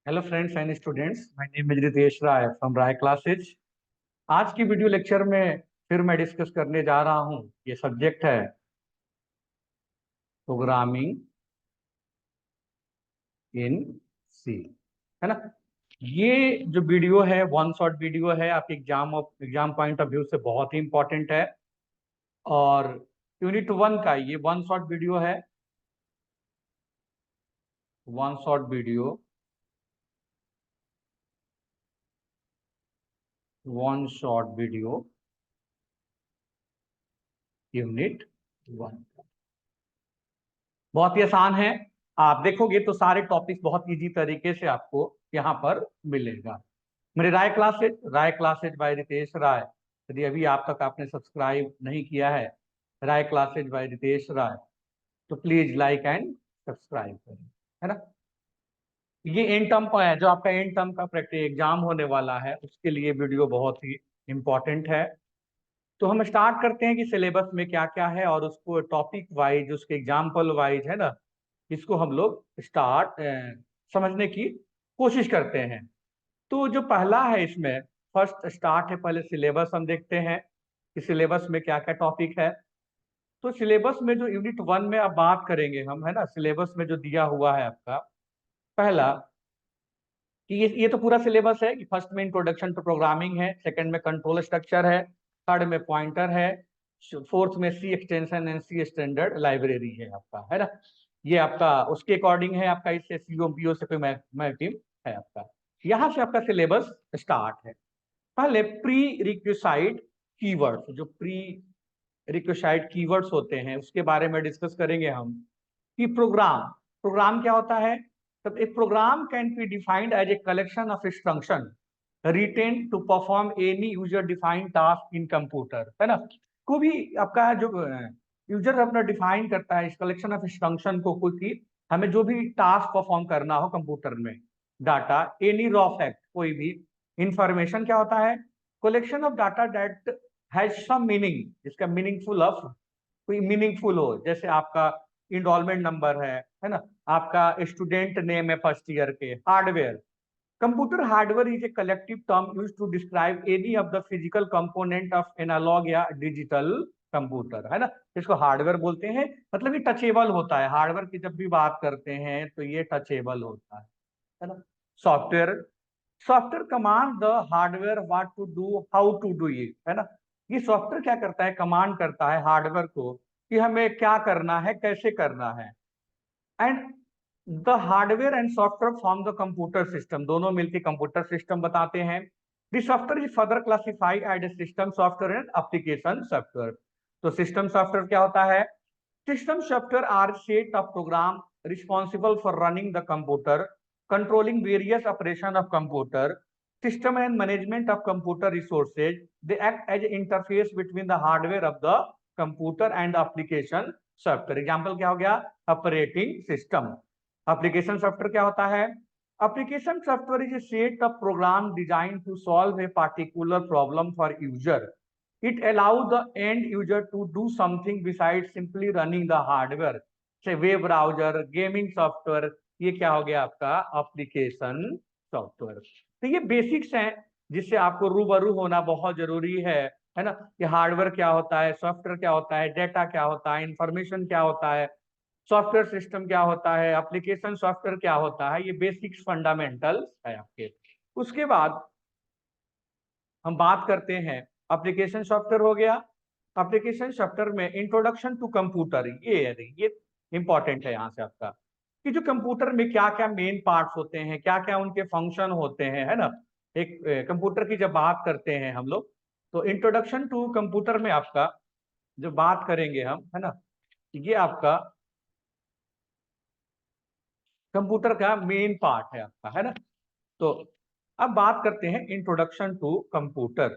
Hello friends and students, my name is Ritesh Rai from Rai classes. आज की video lecture में फिर मैं डिस्कस करने जा रहा हूँ। ये सब्जेक्ट है प्रोग्रामिंग इन सी, है ना। ये जो वीडियो है वन शॉट वीडियो है, आपके एग्जाम पॉइंट ऑफ व्यू से बहुत ही इंपॉर्टेंट है। और यूनिट 1 का ये वन शॉट वीडियो है। One shot video, one shot video unit 1 बहुत ही आसान है। आप देखोगे तो सारे टॉपिक्स बहुत इजी तरीके से आपको यहाँ पर मिलेगा। मेरे राय क्लासेज बाय रितेश राय, यदि अभी आप तक आपने सब्सक्राइब नहीं किया है राय क्लासेज बाय रितेश राय, तो प्लीज लाइक एंड सब्सक्राइब करें, है ना। ये एंड टर्म का है, जो आपका एंड टर्म का प्रैक्टिस एग्जाम होने वाला है, उसके लिए वीडियो बहुत ही इंपॉर्टेंट है। तो हम स्टार्ट करते हैं कि सिलेबस में क्या क्या है और उसको टॉपिक वाइज, उसके एग्जाम्पल वाइज, है ना, इसको हम लोग स्टार्ट समझने की कोशिश करते हैं। तो जो पहला है इसमें फर्स्ट स्टार्ट है, पहले सिलेबस हम देखते हैं कि सिलेबस में क्या क्या टॉपिक है। तो सिलेबस में जो यूनिट 1 में अब बात करेंगे हम, है ना, सिलेबस में जो दिया हुआ है आपका पहला, कि ये तो पूरा सिलेबस है कि फर्स्ट में इंट्रोडक्शन टू प्रोग्रामिंग है, सेकंड में कंट्रोल स्ट्रक्चर है, थर्ड में पॉइंटर है, फोर्थ में C extension and C standard library है आपका, है ना। ये आपका उसके अकॉर्डिंग है आपका, इससे सीओ से कोई मैपिंग है आपका। यहाँ से आपका सिलेबस स्टार्ट है। पहले प्री रिक्विसाइट कीवर्ड्स, जो प्री रिक्विसाइट कीवर्ड्स होते हैं उसके बारे में डिस्कस करेंगे हम। कि प्रोग्राम, प्रोग्राम क्या होता है। तब एक program can be defined as a collection of instruction written to perform any user defined task in computer, है ना। को भी आपका जो यूजर अपना डिफाइन करता है इस कलेक्शन ऑफ इंस्ट्रक्शन को, कोई हमें जो भी टास्क परफॉर्म करना हो कंप्यूटर में, डाटा एनी रॉ फैक्ट, कोई भी इंफॉर्मेशन क्या होता है, collection of data that has some meaning, जिसका मीनिंगफुल ऑफ, कोई मीनिंगफुल हो, जैसे आपका इनरोलमेंट नंबर है ना, आपका स्टूडेंट नेम है फर्स्ट ईयर के। Hardware, computer hardware is a collective term use to describe any of the physical component of analogue या डिजिटल कंप्यूटर, है ना। इसको हार्डवेयर बोलते हैं, मतलब ये टचेबल होता है। हार्डवेयर की जब भी बात करते हैं तो ये टचेबल होता है ना। Software, software command the hardware what to do, how to do it, है ना। ये सॉफ्टवेयर क्या करता है, कमांड करता है हार्डवेयर को कि हमें क्या करना है, कैसे करना है। And the hardware and software form the computer system, दोनों मिलकर कंप्यूटर सिस्टम बताते हैं। The software is further classified as system software and application software. तो सिस्टम सॉफ्टवेयर क्या होता है, system software are set of program responsible for running the computer, controlling various operation of computer system and management of computer resources. They act as an interface between the hardware of the computer and application software. Example क्या हो गया, operating system। application software क्या होता है, application software is a set of program designed to solve a particular problem for user. It allows the end user to do something besides simply running the hardware, say web browser, gaming software। ये क्या हो गया आपका application software. तो ये basics हैं जिससे आपको रूबरू होना बहुत जरूरी है ना। कि हार्डवेयर क्या होता है, सॉफ्टवेयर क्या होता है, डेटा क्या होता है, इंफॉर्मेशन क्या होता है, सॉफ्टवेयर सिस्टम क्या होता है, एप्लीकेशन सॉफ्टवेयर क्या होता है, ये बेसिक्स फंडामेंटल्स है आपके। उसके बाद हम बात करते हैं एप्लीकेशन सॉफ्टवेयर हो गया। एप्लीकेशन सॉफ्टवेयर में इंट्रोडक्शन टू कंप्यूटर, ये इंपॉर्टेंट है यहाँ से आपका, कि जो कंप्यूटर में क्या क्या मेन पार्ट्स होते हैं, क्या क्या उनके फंक्शन होते हैं, है ना। एक कंप्यूटर की जब बात करते हैं हम लोग, तो इंट्रोडक्शन टू कंप्यूटर में आपका जो बात करेंगे हम, है ना, ये आपका कंप्यूटर का मेन पार्ट है आपका, है ना। तो अब बात करते हैं इंट्रोडक्शन टू कंप्यूटर।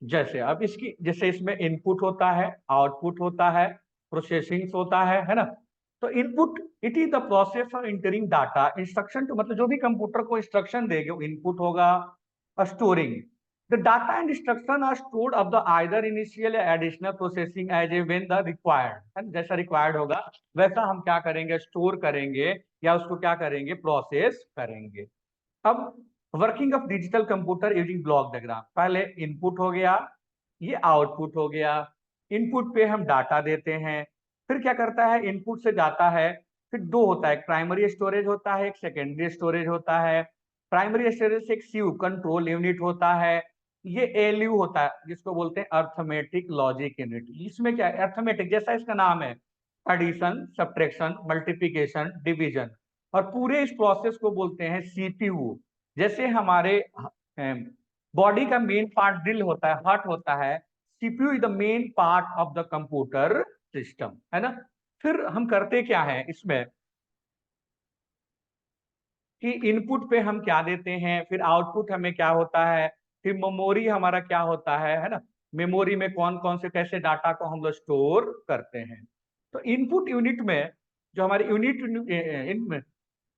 जैसे अब इसकी, जैसे इसमें इनपुट होता है, आउटपुट होता है, प्रोसेसिंग होता है ना। तो input, it is the process of entering data. Instruction to मतलब जो भी कंप्यूटर को इंस्ट्रक्शन देगा वो इनपुट होगा। Storing, The data and instruction are stored of the either initial या additional processing as a when the required, जैसा required होगा वैसा हम क्या करेंगे, स्टोर करेंगे या उसको क्या करेंगे, प्रोसेस करेंगे। अब working of digital computer using block diagram, पहले इनपुट हो गया, ये आउटपुट हो गया। इनपुट पे हम डाटा देते हैं, फिर क्या करता है, इनपुट से जाता है, फिर दो होता है, एक प्राइमरी स्टोरेज होता है, एक सेकेंडरी स्टोरेज होता है। प्राइमरी स्टोरेज से एक सीयू कंट्रोल यूनिट होता है, ये एलयू होता है जिसको बोलते हैं अर्थमेटिक लॉजिक यूनिट। इसमें क्या है, अर्थमेटिक जैसा इसका नाम है, एडिशन, सब्ट्रैक्शन, मल्टीप्लिकेशन, डिवीजन, और पूरे इस प्रोसेस को बोलते हैं सीपीयू। जैसे हमारे बॉडी का मेन पार्ट ड्रिल होता है, हार्ट होता है, CPU is the main part of the computer system, है ना। फिर हम करते क्या है इसमें कि इनपुट पे हम क्या देते हैं, फिर आउटपुट हमें क्या होता है, फिर मेमोरी हमारा क्या होता है ना। मेमोरी में कौन कौन से कैसे डाटा को हम लोग स्टोर करते हैं। तो इनपुट यूनिट में जो हमारी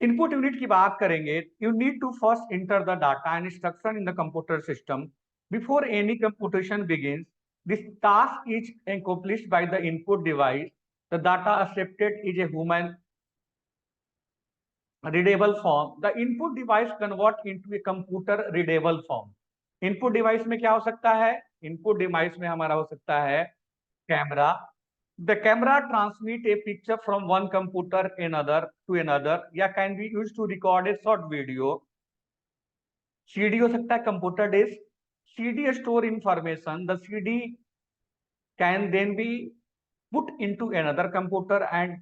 इनपुट यूनिट की बात करेंगे, you need to first enter the data and instruction in the computer system before any computation begins. This task is accomplished by the input device. The data accepted is a human readable form. The input device convert into a computer readable form. Input device में क्या हो सकता है, input device में हमारा हो सकता है camera. The camera transmit a picture from one computer another to another, या can be used to record a short video. CD हो सकता है, computer disk. CD store information. The CD can then be put into another computer and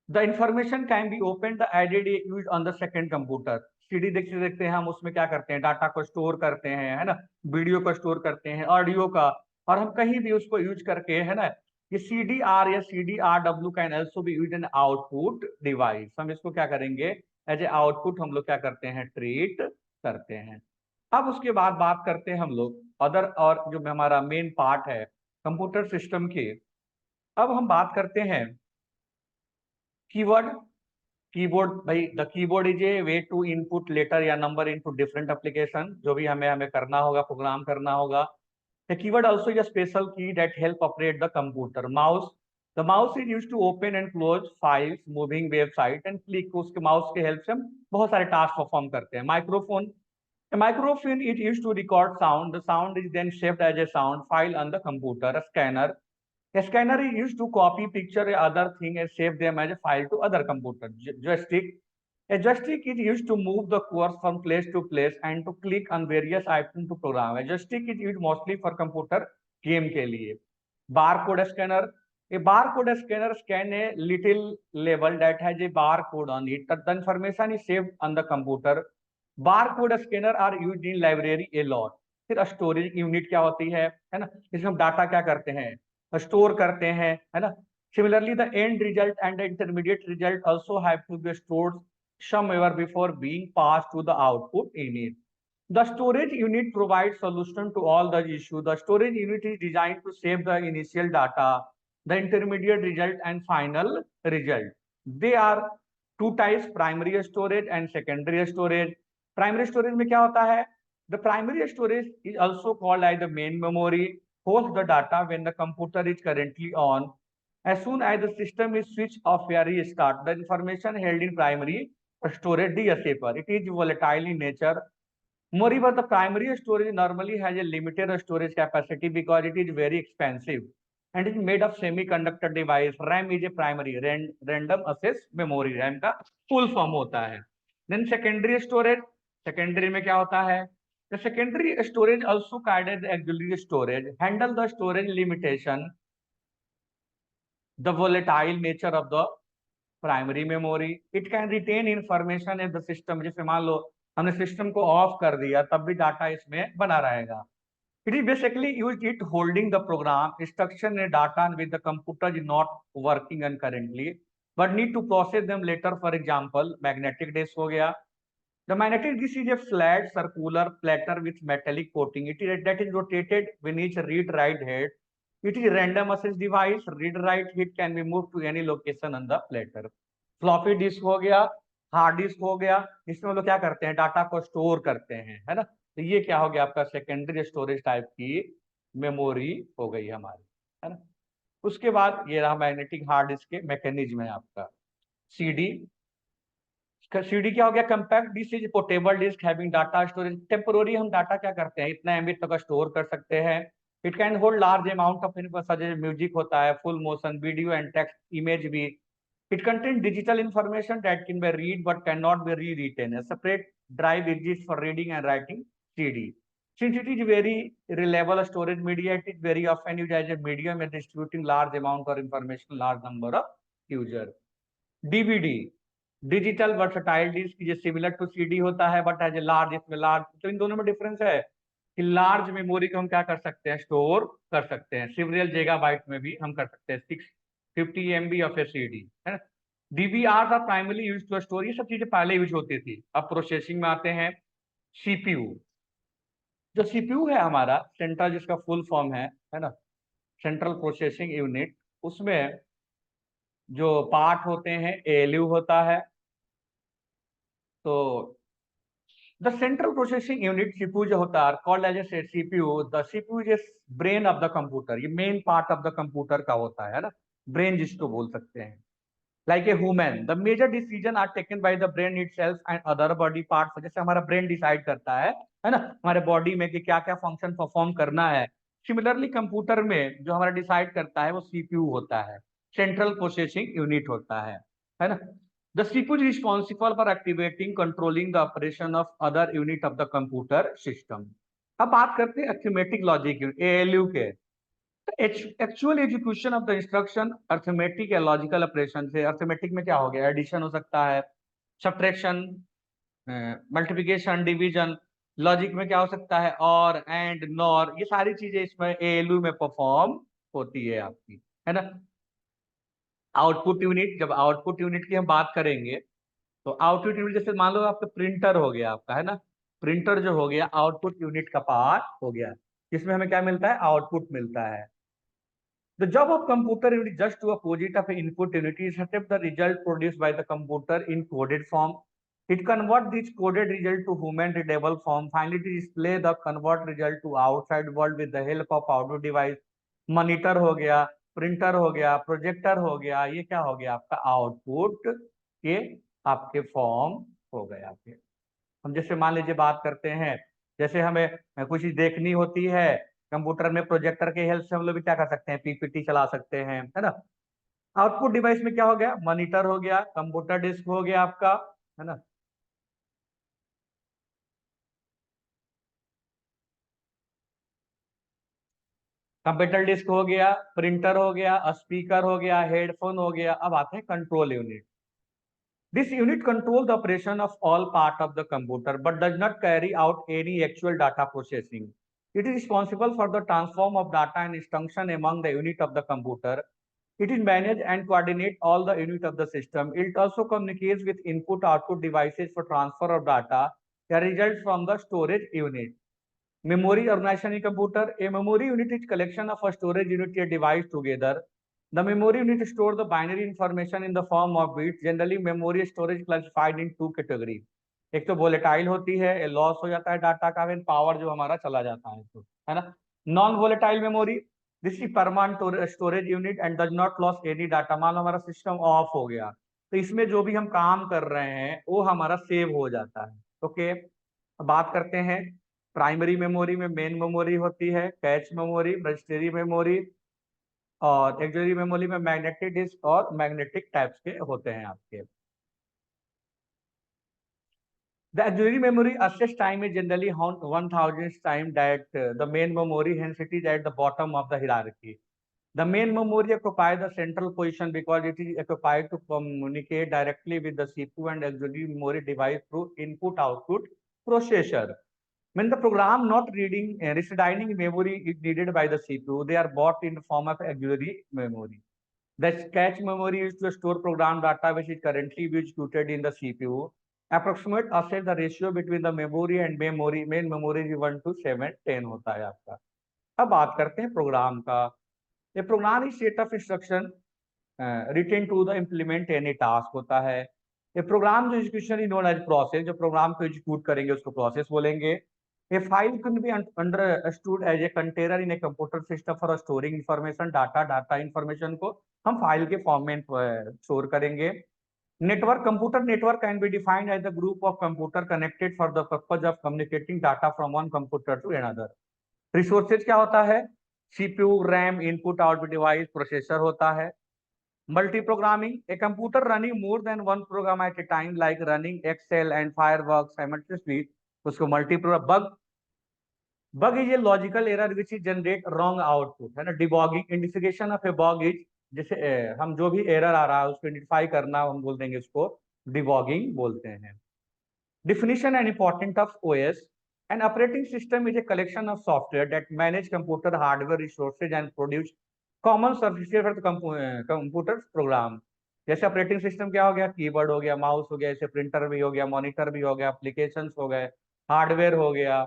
the information can be opened, the added used on the second computer. CD देखते देखते हम उसमें क्या करते हैं, डाटा को स्टोर करते हैं, है ना, वीडियो को स्टोर करते हैं, ऑडियो का, और हम कहीं भी उसको यूज करके, है ना। ये CDR या CDRW can also be used in output device. हम इसको क्या करेंगे, एज ए आउटपुट हम लोग क्या करते हैं, ट्रीट करते हैं। अब उसके बाद बात करते हैं हम लोग अदर, और जो हमारा मेन पार्ट है कंप्यूटर सिस्टम के। अब हम बात करते हैं कीवर्ड। कीबोर्ड भाई, the keyboard is a way to input letter या नंबर इनटू डिफरेंट एप्लीकेशन, जो भी हमें हमें करना होगा, प्रोग्राम करना होगा। The keyword also is a special key that help operate the computer. Mouse, the mouse is used to open and close files, moving website and click. उसके mouse के हेल्प से हम बहुत सारे टास्क परफॉर्म करते हैं। Microphone, a microphone is used to record sound. The sound is then saved as a sound file on the computer. A scanner, a scanner is used to copy picture or other thing and save them as a file to other computer. Joystick, a joystick is used to move the cursor from place to place and to click on various items to program. A joystick is used mostly for computer game के लिए। Barcode scanner, a barcode scanner scan a little label that has a barcode on it. The information is saved on the computer. Barcode scanner are used in library a lot. फिर storage unit क्या होती है ना, इसमें हम data क्या करते हैं, स्टोर करते हैं, है ना। Similarly the end result and the intermediate result also have to be stored somewhere before being passed to the output unit. The storage unit provides solution to all the issue. The storage unit is designed to save the initial data, the intermediate result and final result. They are two types, primary storage and secondary storage. Primary storage में क्या होता है, the primary storage is also called as the main memory, holds the data when the computer is currently on. As soon as the system is switched off or restart, the information held in primary storage disappears. It is volatile in nature. Moreover, the primary storage normally has a limited storage capacity because it is very expensive and is made of semiconductor device. RAM is a primary, random access memory, RAM का full form होता है। Then secondary storage, secondary में क्या होता है, the secondary storage also called as auxiliary storage handle the storage limitation, the volatile nature of the primary memory. It can retain information in the system. जैसे मान लो हमने system को of कर दिया तब भी डाटा इसमें बना रहेगा। It is basically used it holding the program instruction and data with the computer is not working and currently but need to process them later. For example, magnetic disk हो गया। The magnetic disk is a flat circular platter with metallic coating. It is that is rotated when each read-write head. It is a random access device. Read-write head can be moved to any location on the platter. Floppy disk हो गया, hard disk हो गया, इसमें हम लोग क्या करते हैं, डाटा को स्टोर करते हैं, है ना। तो ये क्या हो गया आपका सेकेंडरी स्टोरेज टाइप की मेमोरी हो गई हमारी, है ना। उसके बाद ये रहा मैग्नेटिक हार्ड डिस्क के मैकेनिज्म है आपका। सीडी, सीडी क्या हो गया, compact disk is portable disk having data storage. Temporary हम डाटा क्या करते हैं, इतना एमबी तक स्टोर कर सकते हैं। It can hold large amount of information, music होता है, full motion video and text image भी। It contain digital information that can be read but can not be rewritten. A separate drive exists for reading and writing CD. Since it is very reliable storage media, it is very often used as a medium in distributing large amount of information, large number of user. DVD, digital versatile disc, ये similar to CD होता है but as a large, इसमें large, तो इन दोनों में difference है कि लार्ज मेमोरी को हम क्या कर सकते हैं, स्टोर कर सकते हैं, सिवरियल गीगाबाइट में भी हम कर सकते हैं, 650 MB ऑफ ए सीडी, है ना। DVR are primarily use to store, ये सब चीजें पहले यूज होती थी। अब प्रोसेसिंग में आते हैं, सीपीयू। जो सीपीयू है हमारा, सेंट्रल, जिसका फुल फॉर्म है ना, सेंट्रल प्रोसेसिंग यूनिट, उसमें जो पार्ट होते हैं एएलयू होता है। तो the central processing unit CPU जो होता है, called as a CPU, the CPU is brain of the computer, ये main part of the computer का होता है ना, ब्रेन जिसको बोल सकते हैं। Like a human, the major decision are taken by the brain itself and other body parts. जैसे हमारा ब्रेन डिसाइड करता है ना, हमारे बॉडी में कि क्या क्या फंक्शन परफॉर्म करना है। सिमिलरली कंप्यूटर में जो हमारा डिसाइड करता है वो सीपीयू होता है, सेंट्रल प्रोसेसिंग यूनिट होता है ना। The CPU is responsible for activating, controlling the operation of other unit of the computer system. अब बात करते हैं अर्थमेटिक लॉजिक ALU के। Actual execution of the instruction arithmetic या लॉजिकल ऑपरेशन से। अर्थमेटिक में क्या हो गया, एडिशन हो सकता है, सब्ट्रैक्शन, मल्टीप्लिकेशन, डिवीजन। लॉजिक में क्या हो सकता है, और, एंड, नॉर, ये सारी चीजें इसमें ALU में परफॉर्म होती है आपकी, है ना। आउटपुट यूनिट, जब आउटपुट यूनिट की हम बात करेंगे तो आउटपुट यूनिट, जैसे मान लो आपका प्रिंटर हो गया आपका, है ना, प्रिंटर जो हो गया आउटपुट यूनिट का पार्ट हो गया, जिसमें हमें क्या मिलता है, आउटपुट मिलता है। The job of computer unit just to opposite of input unit is accept the result produced by the computer in coded form. It convert this coded result to human readable form. Finally, to display the convert result to outside world with the help of output device. Monitor हो गया, printer हो गया, projector हो गया, ये क्या हो गया आपका आउटपुट के आपके फॉर्म हो गए आपके। हम जैसे मान लीजिए बात करते हैं, जैसे हमें कुछ चीज देखनी होती है, कंप्यूटर में प्रोजेक्टर के हेल्प से हम लोग भी क्या कर सकते हैं, पीपीटी चला सकते हैं, है ना। आउटपुट डिवाइस में क्या हो गया, मॉनिटर हो गया, कंप्यूटर डिस्क हो गया आपका, है ना। कंप्यूटर डिस्क हो गया, प्रिंटर हो गया, स्पीकर हो गया, हेडफोन हो गया। अब आते हैं control unit. This unit controls the operation of all part of the computer but does not carry out any actual data processing. It is responsible for the transform of data and instruction among the unit of the computer. It is manage and coordinate all the unit of the system. It also communicates with input-output devices for transfer of data that results from the storage unit. Memory organization in computer. A memory unit is collection of a storage unit or device together. The memory unit store the binary information in the form of bits. Generally, memory storage classified in two categories. एक तो volatile होती है, loss हो जाता है data का, फिर power जो हमारा चला जाता है, तो है ना। Non volatile memory, this is permanent storage unit and does not loss any data. मान लो हमारा सिस्टम ऑफ हो गया, तो इसमें जो भी हम काम कर रहे हैं वो हमारा सेव हो जाता है। ओके, बात करते हैं प्राइमरी मेमोरी में। मेन मेमोरी होती है, कैच मेमोरी, रजिस्टरी मेमोरी, और एक्सिलरी मेमोरी में मैग्नेटिक डिस्क और मैग्नेटिक टाइप्स के होते हैं आपके। The auxiliary memory access time is generally 1000 time that the main memory, hence it is at the bottom of the hierarchy. The main memory occupies the central position because it is occupied to communicate directly with the CPU and auxiliary memory device through input-output processor. When the program not reading residing memory is needed by the CPU, they are bought in the form of auxiliary memory. The cache memory is to store program data which is currently being executed in the CPU. Approximate assess the ratio between the memory and memory. Main memory is 1:7:10 होता है आपका। अब बात करते हैं program का। ये program is set of instruction written to the implement any task होता है। ये प्रोग्राम जो execution is known as process, जो प्रोग्राम को एग्जीक्यूट करेंगे उसको प्रोसेस बोलेंगे। A file can be understood as a container in a computer system for storing information, data information को हम फाइल के फॉर्म में स्टोर करेंगे। Network, computer network can be defined as the group of computer connected for the purpose of communicating data from one computer to another. Resources क्या होता है? CPU, RAM, input output device, processor होता है। Multi programming, a computer running more than one program at a time, like running Excel and Fireworks simultaneously, उसको multi programme. Bug is a logical error which is generate wrong output, है ना। डिबॉगिंग, इडिफिकेशन of A bug is, जैसे हम जो भी error आ रहा है उसको आइडेंटिफाई करना, हम बोल देंगे उसको डिबॉगिंग बोलते हैं। Definition and importance of OS. An operating system is a collection of software that manage computer hardware resources and produce common services for the computer program. जैसे ऑपरेटिंग सिस्टम क्या हो गया? कीबोर्ड हो गया, माउस हो गया, जैसे प्रिंटर भी हो गया, मॉनिटर भी हो गया, एप्लीकेशंस हो गए, हार्डवेयर हो गया।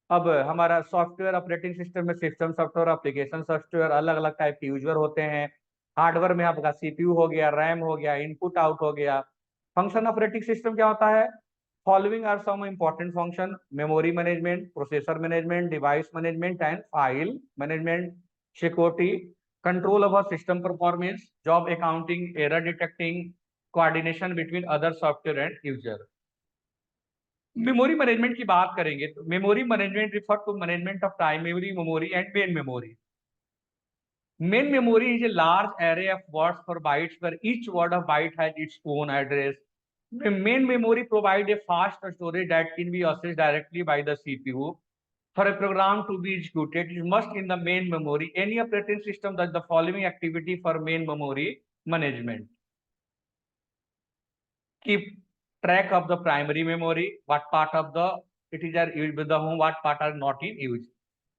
अब हमारा सॉफ्टवेयर, ऑपरेटिंग सिस्टम में सिस्टम सॉफ्टवेयर, एप्लीकेशन सॉफ्टवेयर, अलग अलग टाइप के यूजर होते हैं। हार्डवेयर में आपका सीपीयू हो गया, रैम हो गया, इनपुट आउट हो गया। फंक्शन ऑपरेटिंग सिस्टम क्या होता है? Following are some important function: memory management, processor management, device management and file management, security, control over system performance, job accounting, error detecting, coordination between other software and user. Memory management की बात करेंगे तो memory management refer to management of primary memory and main memory. Main memory is a large array of words per bytes where each word of byte has its own address. The main memory provides a fast storage that can be accessed directly by the CPU. For a program to be executed, it must in the main memory. Any operating system does the following activity for main memory management: keep track of the primary memory, what part of the it is are used with the home, what part are not in use.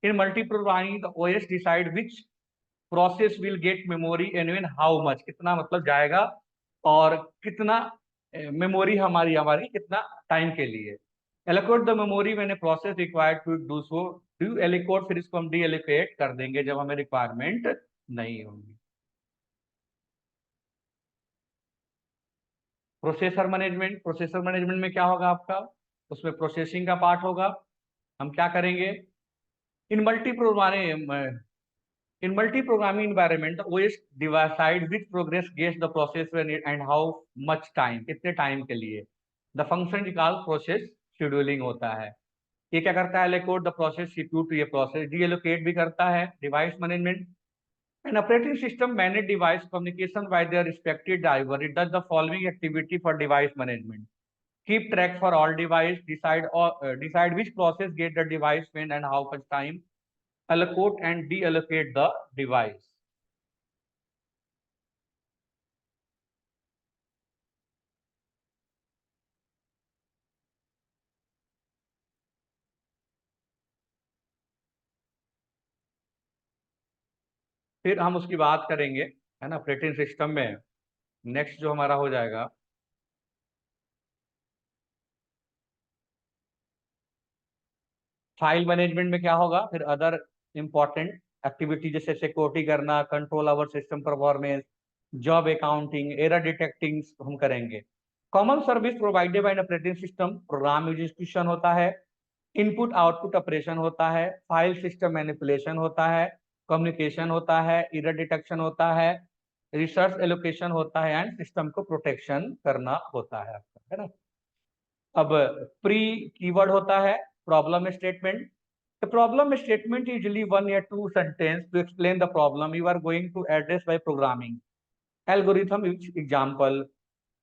In multi-programming, the OS decide which process will get memory and when how much, कितना मतलब जाएगा और कितना memory हमारी हमारी कितना time के लिए। Allocate the memory when a process required to do so, do allocate, फिर इसको हम डी एलोकेट कर देंगे जब हमें रिक्वायरमेंट नहीं होगी। प्रोसेसर मैनेजमेंट, प्रोसेसर मैनेजमेंट में क्या होगा आपका? उसमें प्रोसेसिंग का पार्ट होगा। हम क्या करेंगे? इन multi In multi-programming environment, the OS decide which progress gets the process when it and how much time, कितने टाइम के लिए। The function निकाल process scheduling होता है। ये क्या करता है? Allocate the process CPU to a process, deallocate भी करता है। Device management, an operating system manage device communication by their respective driver. It does the following activity for device management: keep track for all device, decide which process get the device when and how much time, allocate and deallocate the device। फिर हम उसकी बात करेंगे, है ना, operating system में next जो हमारा हो जाएगा फाइल मैनेजमेंट में क्या होगा? फिर अदर इंपॉर्टेंट एक्टिविटी जैसे सिक्योरिटी करना, control over system performance, job accounting, error detecting हम करेंगे। Common service provided by operating system, program execution होता है, इनपुट आउटपुट ऑपरेशन होता है, फाइल सिस्टम मैनिपुलेशन होता है, कम्युनिकेशन होता है, एरर डिटेक्शन होता है, रिसोर्स एलोकेशन होता है एंड सिस्टम को प्रोटेक्शन करना होता है आपका, है ना। अब प्री कीवर्ड होता है problem statement. The problem statement is usually one or two sentences to explain the problem you are going to address by programming. Algorithm example.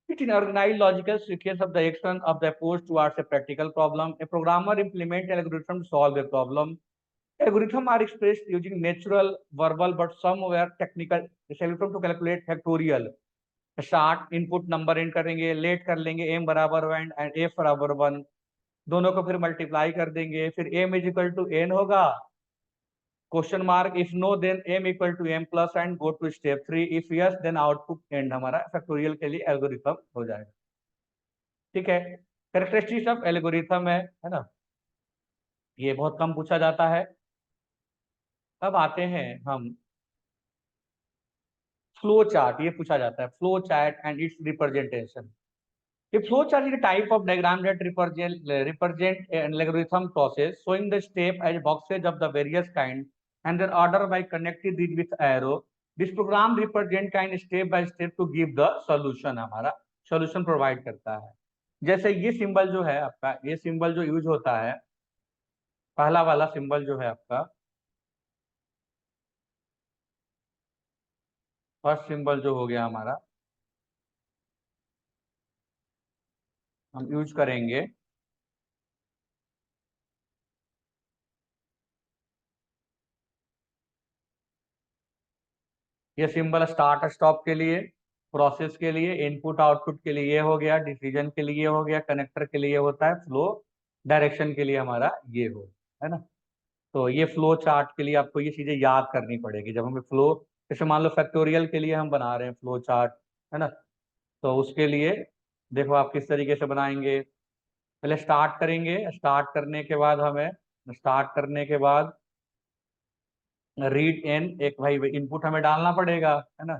It is an organized logical sequence of the action of the approach towards a practical problem. A programmer implements an algorithm to solve a problem. Algorithms are expressed using natural, verbal, but some were technical. This algorithm to calculate factorial. Start input number in करेंगे, late कर लेंगे m बराबर 1 and f बराबर 1, दोनों को फिर multiply कर देंगे, फिर m is equal to n होगा, question mark, if no then m equal to m plus and go to step 3, if yes then output and हमारा फैक्टोरियल के लिए एल्गोरिथम हो जाएगा। ठीक है, कैरेक्टरिस्टिक्स ऑफ एल्गोरिथम है ना, ये बहुत कम पूछा जाता है। अब आते हैं हम फ्लो चार्ट, ये पूछा जाता है flow chart and it's representation. A flowchart is a type of diagram that represent an algorithm process showing the step as boxes of the various kind and their order by connecting these with arrow. This program represent kind step by step to give the solution, हमारा solution provide करता है। जैसे ये symbol जो है आपका, ये symbol जो यूज होता है, पहला वाला सिंबल जो है आपका, फर्स्ट सिंबल जो हो गया हमारा, हम यूज करेंगे ये सिंबल स्टार्ट स्टॉप के लिए, प्रोसेस के लिए, इनपुट आउटपुट के लिए ये हो गया, डिसीजन के लिए हो गया, कनेक्टर के लिए होता है, फ्लो डायरेक्शन के लिए हमारा ये हो, है ना। तो ये फ्लो चार्ट के लिए आपको ये चीजें याद करनी पड़ेगी जब हमें फ्लो, जैसे मान लो फैक्टोरियल के लिए हम बना रहे हैं फ्लो चार्ट, है ना। तो उसके लिए देखो आप किस तरीके से बनाएंगे। पहले स्टार्ट करेंगे, स्टार्ट करने के बाद हमें, स्टार्ट करने के बाद रीड एन, एक भाई इनपुट हमें डालना पड़ेगा, है ना।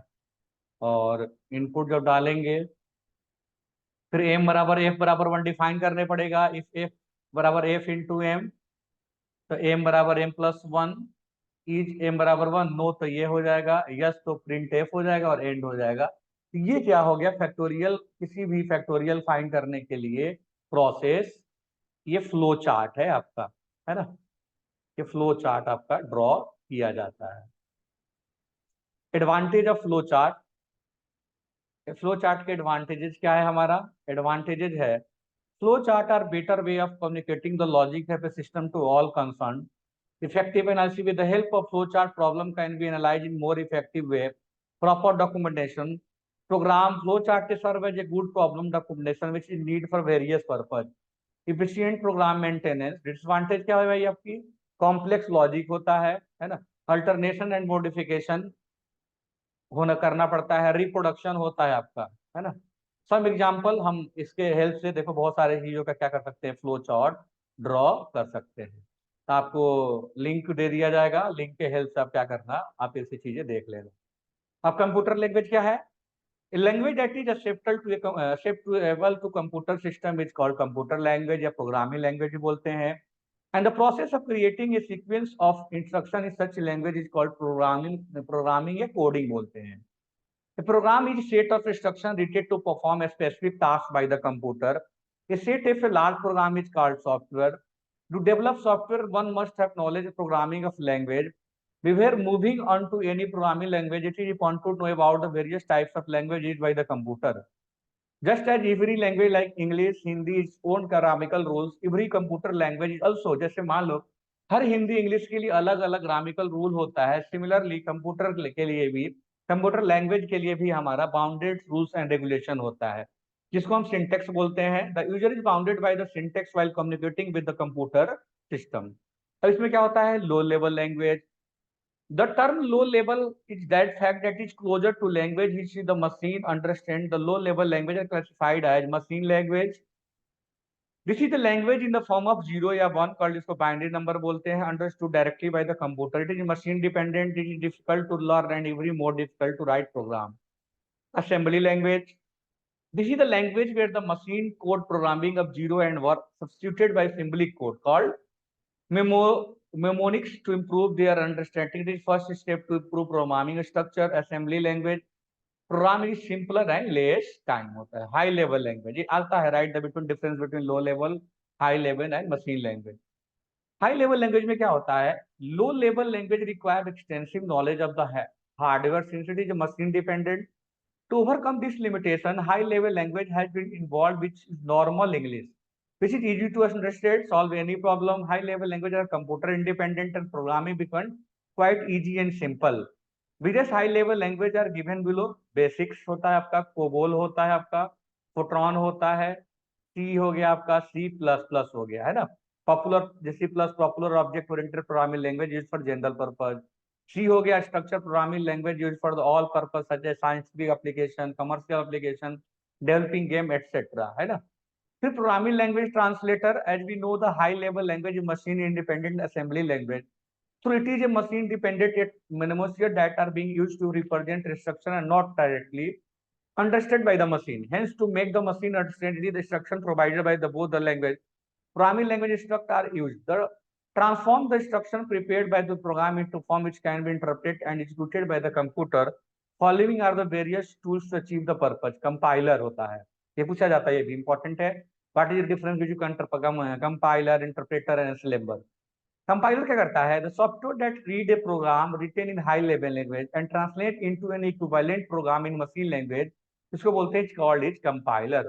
और इनपुट जब डालेंगे फिर एम बराबर एफ बराबर 1 डिफाइन करने पड़ेगा। इफ एफ बराबर एफ इंटू एम, तो एम बराबर एम प्लस 1, इज एम बराबर 1, नो तो ये हो जाएगा, यस तो प्रिंट एफ हो जाएगा और एंड हो जाएगा। तो ये क्या हो गया, फैक्टोरियल, किसी भी फैक्टोरियल फाइंड करने के लिए प्रोसेस, ये फ्लो चार्ट है आपका, है ना। ये फ्लो चार्ट आपका ड्रॉ किया जाता है। Advantage of flow chart, flow chart के एडवांटेजेस क्या है हमारा, एडवांटेजेस है flow chart are better way of communicating the logic of a system to all concern. Effective analysis with the help of flowchart problem can be analyzed in more effective way. Proper documentation. Program flowchart serve as a good problem documentation which is need for various purpose. Efficient program maintenance. Disadvantage क्या है भाई आपकी, complex logic होता है ना, alternation and modification होना करना पड़ता है, रिप्रोडक्शन होता है आपका, है ना। सम एग्जांपल हम इसके हेल्प से देखो बहुत सारे चीजों का क्या कर सकते हैं, फ्लो चार्ट ड्रॉ कर सकते हैं। तो आपको लिंक दे दिया जाएगा, लिंक के हेल्प से आप क्या करना, आप ऐसी चीजें देख लेना। अब कंप्यूटर लैंग्वेज क्या है, language that is acceptable to computer system is called computer language या प्रोग्रामिंग लैंग्वेज भी बोलते हैं। And the process of creating a sequence of instruction in such language is called programming या coding बोलते हैं। A program is a set of instruction written to perform a specific task by the computer. A set of a large program is called software. To develop software, one must have knowledge of programming of language. Before moving on to any programming language, it is important to know about the various types of language used by the computer. Just as every language like English, Hindi its own grammatical rules, every computer language is also, जैसे मान लो हर Hindi English के लिए अलग अलग ग्रामिकल rule होता है, similarly computer के लिए भी, कंप्यूटर लैंग्वेज के लिए भी हमारा बाउंडेड रूल्स एंड रेगुलेशन होता है जिसको हम सिंटेक्स बोलते हैं। The user is bounded by the syntax while communicating with the computer system. अब इसमें क्या होता है, low level language. The term low level is that fact that is closer to language which the machine understand. The low level language are classified as machine language. This is the language in the form of 0 या 1 called इसको binary number बोलते हैं, understood directly by the computer. It is machine dependent. It is difficult to learn and every more difficult to write program. Assembly language. This is the language where the machine code programming of 0 and 1 substituted by symbolic code called mnemonics to improve their understanding. This first step to improve programming structure. Assembly language. Programming is simpler and less time होता है। High level language ये आता है, right, the between difference between low level, high level and machine language. High level language में क्या होता है, low level language require extensive knowledge of the hardware since it is machine dependent. To overcome this limitation, high level language has been involved which is normal English, which is easy to understand, solve any problem. High level language are computer independent and programming become quite easy and simple. Various high level language are given below. Basics होता है आपका, COBOL होता है आपका, फोट्रॉन होता है, सी हो गया आपका, सी प्लस प्लस हो गया, है ना। Popular, C plus popular object oriented programming language use for general purpose. C हो गया structure programming language use for the all purpose such as scientific application, commercial application, developing game etcetera, है ना। फिर programming language translator, as we know the high level language machine independent assembly language. So it is a machine dependent yet mnemonics that are being used to represent instruction and not directly. understood by the machine. Hence, to make the machine understand it is the instruction provided by the both the language. Programming language instructions are used. The transform the instruction prepared by the program into form which can be interpreted and executed by the computer. Following are the various tools to achieve the purpose. Compiler होता है, ये पूछा जाता है, ये भी important है. What is the difference between compiler, interpreter and assembler? Compiler क्या करता है? The software that read a program written in high level language and translate into an equivalent program in machine language, इसको बोलते हैं, called is compiler.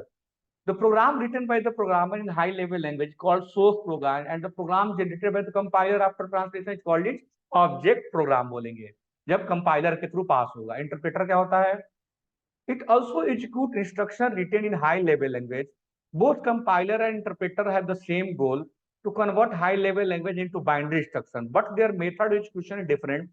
The program written by the programmer in high level language called source program and the program generated by the compiler after translation is called it object program बोलेंगे, जब compiler के through pass होगा. Interpreter क्या होता है? It also execute instruction written in high level language. Both compiler and interpreter have the same goal, to convert high level language into binary instruction, but their method of execution is different.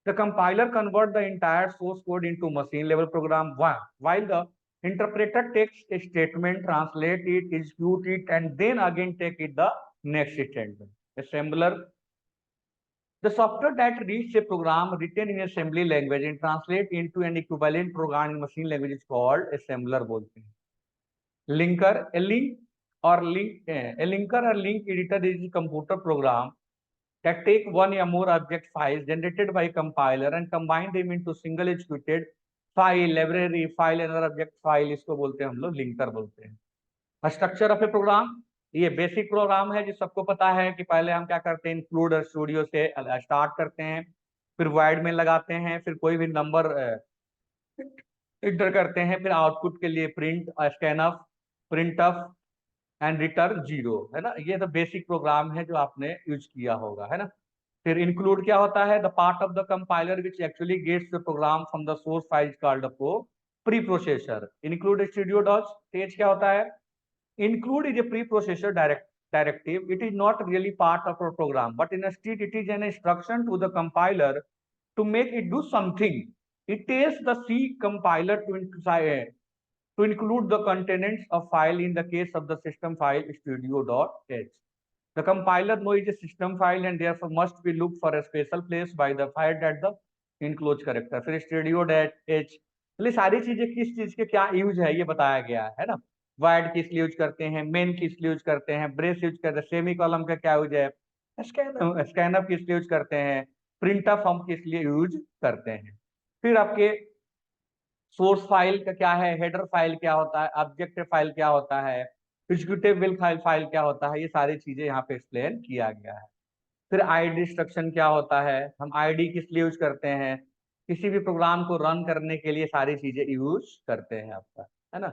The compiler convert the entire source code into machine level program, while the interpreter takes a statement, translate it, execute it, and then again take it the next statement. Assembler. The software that reads a program written in assembly language and translate into an equivalent program in machine language is called assembler बोलते हैं. Linker, a linker or link editor is a computer program that take one or more object files generated by compiler and combine them into single executed file, library file, another object file. इसको बोलते हैं हम लोग linker बोलते हैं. Structure of A programme, ये basic programme है जो सबको पता है कि पहले हम क्या करते हैं, इंक्लूड स्टूडियो से स्टार्ट करते हैं, फिर वॉइड में लगाते हैं, फिर कोई भी नंबर इंटर करते हैं, फिर आउटपुट के लिए print, scanf, printf and return zero, है ना. ये तो बेसिक प्रोग्राम है जो आपने यूज किया होगा, है ना. फिर इंक्लूड क्या होता है? The part of the compiler which actually gets the program from the source file called preprocessor. Include studio dot stage क्या होता है? Include is a preprocessor directive. It is not really part of a program, but instead it is an instruction to the compiler to make it do something. It tells the C compiler to include the contents of file in the case of the system file studio.h. The compiler knows a system file and therefore must be looked for a special place by the file at the enclosed character. फिर studio.h, ये सारी चीजें किस चीज के क्या use है ये बताया गया है ना. वाइड किस लिए यूज करते हैं, मेन किस लिए यूज करते हैं, ब्रेस यूज करते हैं, सेमी कॉलम का क्या यूज है, स्कैनअप किस लिए यूज करते हैं, प्रिंटअप हम किस लिए यूज करते हैं. फिर आपके सोर्स फाइल का क्या है, हेडर फाइल क्या होता है, ऑब्जेक्ट फाइल क्या होता है, एग्जीक्यूटिव फाइल क्या होता है, ये सारी चीजें यहाँ पे एक्सप्लेन किया गया है. फिर आईडी इंस्ट्रक्शन क्या होता है, हम आईडी किस लिए यूज करते हैं, किसी भी प्रोग्राम को रन करने के लिए सारी चीजें यूज करते हैं आपका, है ना.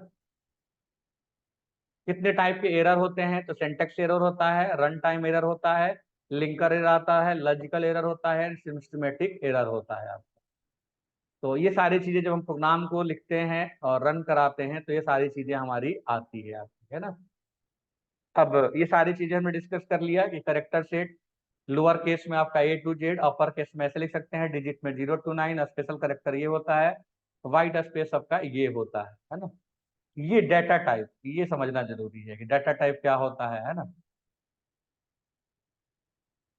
कितने टाइप के एरर होते हैं? तो सिंटैक्स एरर होता है, रन टाइम एरर होता है, लिंकर एरर आता है, लॉजिकल एरर होता है, सिस्टमैटिक एरर होता है आपका. तो ये सारी चीजें जब हम प्रोग्राम को लिखते हैं और रन कराते हैं तो ये सारी चीजें हमारी आती है आपकी, है ना. अब ये सारी चीजें हमने डिस्कस कर लिया कि करेक्टर सेट, लोअर केस में आपका A to Z, upper case में ऐसे लिख सकते हैं, डिजिट में 0 to 9, स्पेशल करेक्टर ये होता है, वाइट स्पेस आपका ये होता है ना. ये डाटा टाइप, ये समझना जरूरी है कि डाटा टाइप क्या होता है ना.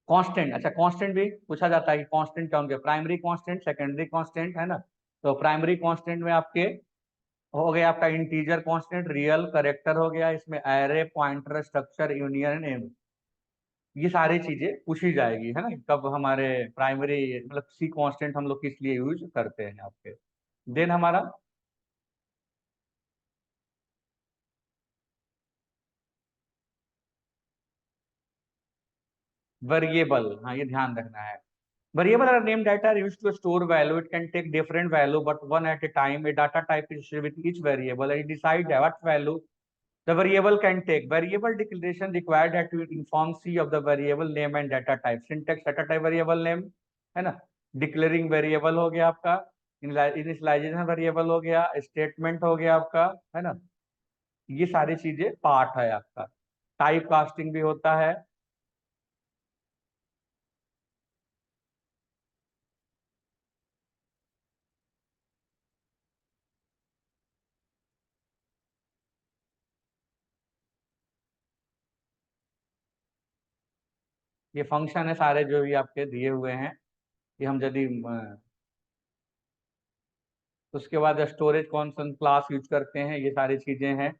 कांस्टेंट, अच्छा कांस्टेंट भी पूछा जाता है कि कांस्टेंट क्या होंगे, प्राइमरी कांस्टेंट, सेकेंडरी कांस्टेंट, है ना. तो प्राइमरी कांस्टेंट में आपके हो गया आपका इंटीजर कांस्टेंट, रियल करेक्टर हो गया, इसमें एरे, पॉइंटर, स्ट्रक्चर, यूनियन, एम, ये सारी चीजें पूछी जाएगी, है ना. कब हमारे प्राइमरी मतलब सी कांस्टेंट हम लोग किस लिए यूज करते हैं आपके. देन हमारा वेरिएबल, हाँ ये ध्यान रखना है. Variable are named data are used to store value. It can take different value, but one at a time. A data type is shared with each variable and it decides what value the variable can take. Variable declaration required that to inform C of the variable name and data type. Syntax data type variable name, है ना. Declaring variable हो गया आपका, initialization variable हो गया, statement हो गया आपका, है ना. ये सारी चीजें पार्ट है आपका. टाइप कास्टिंग भी होता है. ये फंक्शन है सारे जो भी आपके दिए हुए हैं, कि हम यदि उसके बाद स्टोरेज कौन सा क्लास यूज करते हैं, ये सारी चीजें हैं,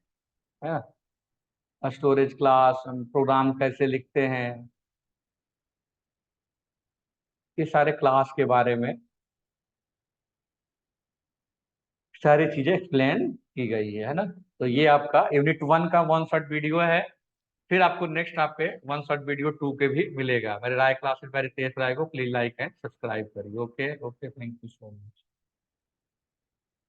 है स्टोरेज क्लास, प्रोग्राम कैसे लिखते हैं, ये सारे क्लास के बारे में सारी चीजें एक्सप्लेन की गई है ना। तो ये आपका यूनिट 1 का 1 शॉट वीडियो है। फिर आपको नेक्स्ट आपके 1 शॉट वीडियो 2 के भी मिलेगा। मेरे राय क्लासेस बाय रितेश राय को प्लीज लाइक एंड सब्सक्राइब करिए। Okay okay, thank you so much.